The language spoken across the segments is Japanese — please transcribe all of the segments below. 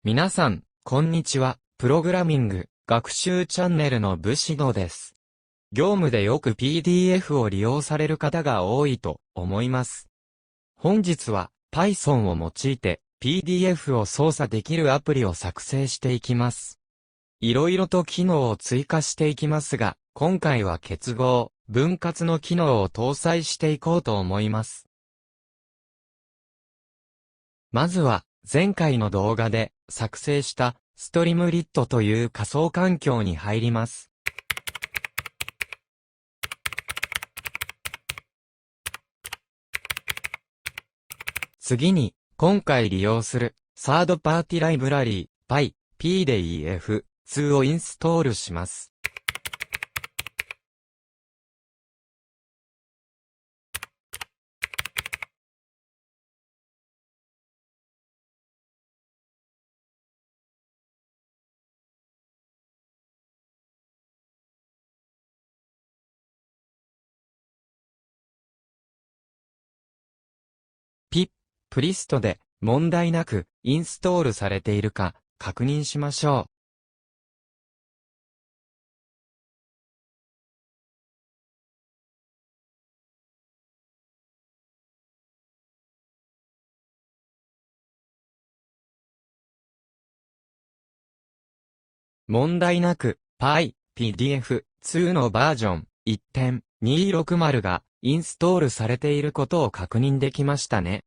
皆さん、こんにちは。プログラミング、学習チャンネルの武士道です。業務でよく PDF を利用される方が多いと思います。本日は Python を用いて PDF を操作できるアプリを作成していきます。いろいろと機能を追加していきますが、今回は結合、分割の機能を搭載していこうと思います。まずは、前回の動画で作成したストリムリットという仮想環境に入ります。次に、今回利用するサードパーティライブラリー PyPDEF2 をインストールします。プリストで問題なくインストールされているか確認しましょう。問題なく PyPDF2 のバージョン1.260がインストールされていることを確認できましたね。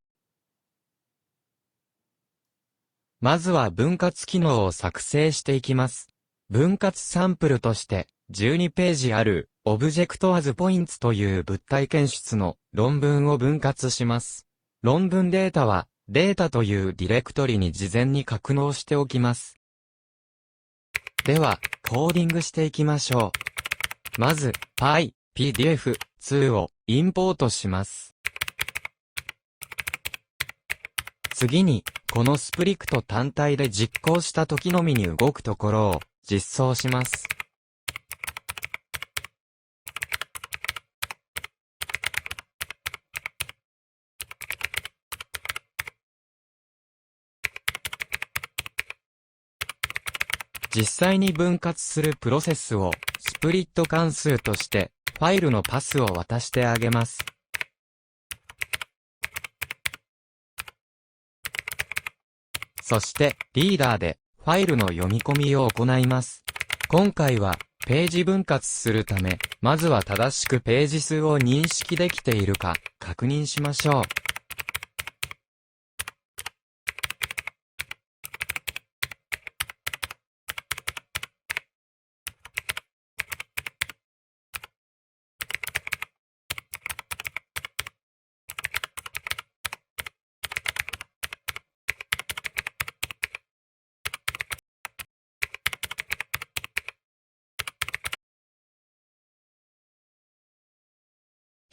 まずは分割機能を作成していきます。分割サンプルとして12ページある Object as Points という物体検出の論文を分割します。論文データはデータというディレクトリに事前に格納しておきます。では、コーディングしていきましょう。まず、PyPDF2 をインポートします。次に、このスプリクト単体で実行した時のみに動くところを実装します。実際に分割するプロセスをスプリット関数としてファイルのパスを渡してあげます。そしてリーダーでファイルの読み込みを行います。今回はページ分割するため、まずは正しくページ数を認識できているか確認しましょう。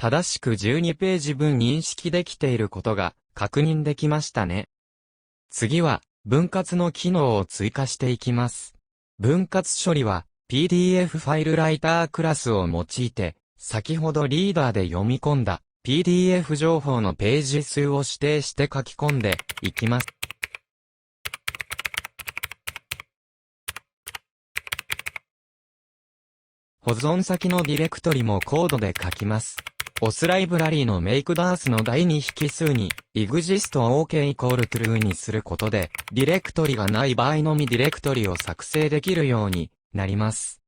正しく12ページ分認識できていることが確認できましたね。次は分割の機能を追加していきます。分割処理は PDF ファイルライタークラスを用いて先ほどリーダーで読み込んだ PDF 情報のページ数を指定して書き込んでいきます。保存先のディレクトリもコードで書きます。OS ライブラリーの makeDARS の第2引数に EXIST OK=true にすることで、ディレクトリがない場合のみディレクトリを作成できるようになります。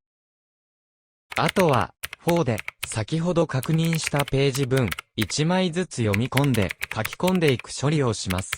あとは、for で先ほど確認したページ分1枚ずつ読み込んで書き込んでいく処理をします。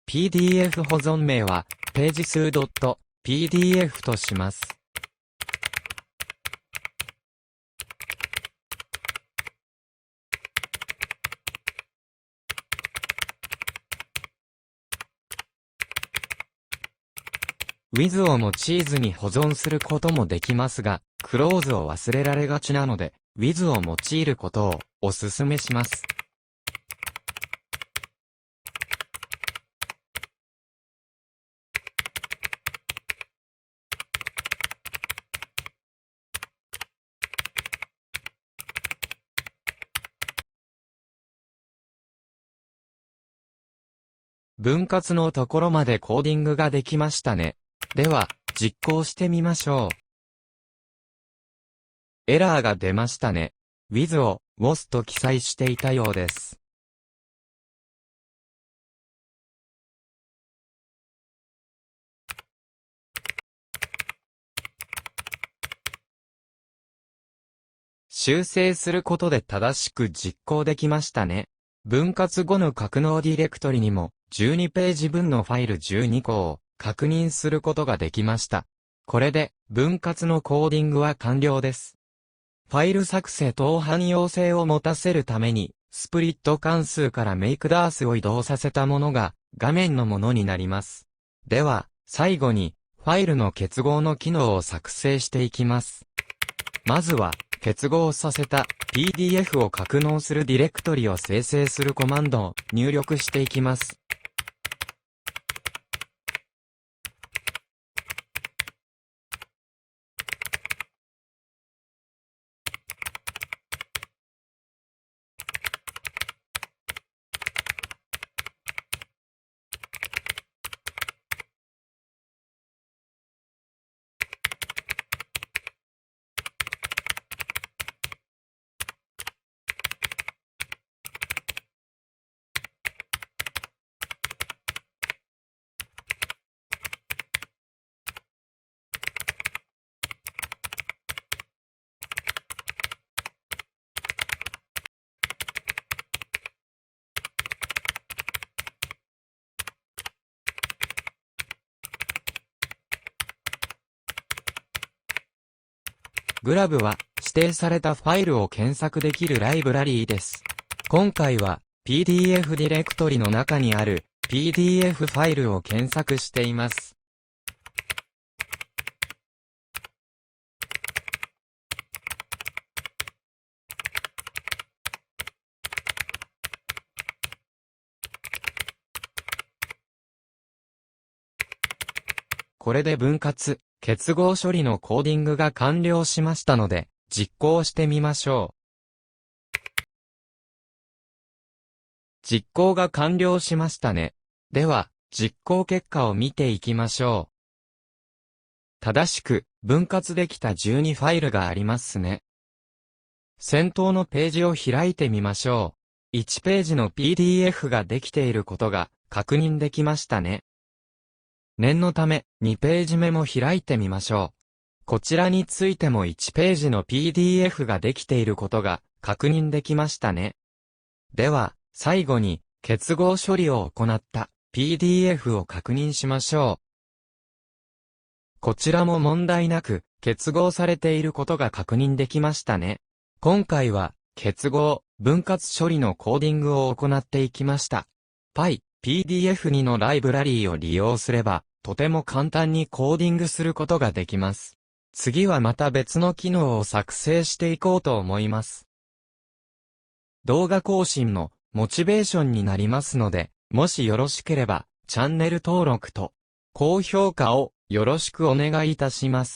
PDF 保存名は、ページ数 .pdf とします。with を用いずに保存することもできますが、close を忘れられがちなので、with を用いることをお勧めします。分割のところまでコーディングができましたね。では、実行してみましょう。エラーが出ましたね。with を was と記載していたようです。修正することで正しく実行できましたね。分割後の格納ディレクトリにも12ページ分のファイル12個を確認することができました。これで分割のコーディングは完了です。ファイル作成等汎用性を持たせるために、スプリット関数からメイクダースを移動させたものが画面のものになります。では、最後にファイルの結合の機能を作成していきます。まずは、結合させた PDF を格納するディレクトリを生成するコマンドを入力していきます。グラブは指定されたファイルを検索できるライブラリーです。今回は PDF ディレクトリの中にある PDF ファイルを検索しています。これで分割、結合処理のコーディングが完了しましたので、実行してみましょう。実行が完了しましたね。では、実行結果を見ていきましょう。正しく、分割できた12ファイルがありますね。先頭のページを開いてみましょう。1ページの PDF ができていることが確認できましたね。念のため、2ページ目も開いてみましょう。こちらについても1ページの PDF ができていることが確認できましたね。では、最後に、結合処理を行った PDF を確認しましょう。こちらも問題なく、結合されていることが確認できましたね。今回は、結合、分割処理のコーディングを行っていきました。PDF2 のライブラリーを利用すれば、とても簡単にコーディングすることができます。次はまた別の機能を作成していこうと思います。動画更新のモチベーションになりますので、もしよろしければ、チャンネル登録と高評価をよろしくお願いいたします。